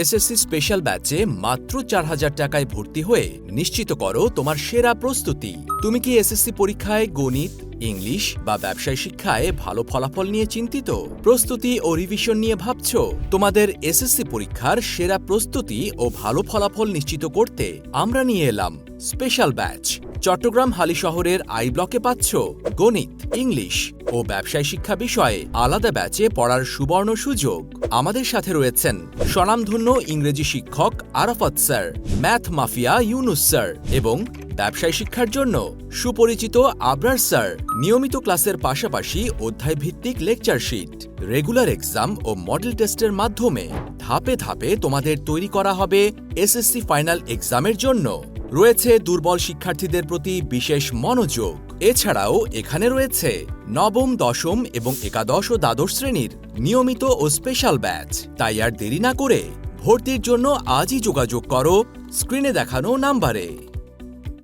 SSC special ব্যাচে মাত্র ৪,০০০ টাকায় ভর্তি হয়ে নিশ্চিত করো তোমার সেরা প্রস্তুতি। তুমি কি এসএসসি পরীক্ষায় গণিত, ইংলিশ বা ব্যবসায় শিক্ষায় ভালো ফলাফল নিয়ে চিন্তিত? প্রস্তুতি ও রিভিশন নিয়ে ভাবছো? তোমাদের এসএসসি পরীক্ষার সেরা প্রস্তুতি ও ভালো ফলাফল নিশ্চিত করতে আমরা নিয়ে এলাম স্পেশাল ব্যাচ। চট্টগ্রাম হালি শহরের আই ব্লকে পাচ্ছ গণিত, ইংলিশ ও ব্যবসায় শিক্ষা বিষয়ে আলাদা ব্যাচে পড়ার সুবর্ণ সুযোগ। আমাদের সাথে রয়েছেন স্বনামধন্য ইংরেজি শিক্ষক Arafat sir, math mafia Yunus sir এবং ব্যবসায় শিক্ষার জন্য সুপরিচিত আবরার স্যার। নিয়মিত ক্লাসের পাশাপাশি অধ্যায়ভিত্তিক লেকচার শিট, রেগুলার এক্সাম ও মডেল টেস্টের মাধ্যমে ধাপে ধাপে তোমাদের তৈরি করা হবে এসএসসি ফাইনাল এক্সামের জন্য। রয়েছে দুর্বল শিক্ষার্থীদের প্রতি বিশেষ মনোযোগ। এছাড়াও এখানে রয়েছে নবম, দশম এবং একাদশ ও দ্বাদশ শ্রেণীর নিয়মিত ও স্পেশাল ব্যাচ। তাই আর দেরি না করে ভর্তির জন্য আজই যোগাযোগ করো স্ক্রিনে দেখানো নাম্বারে।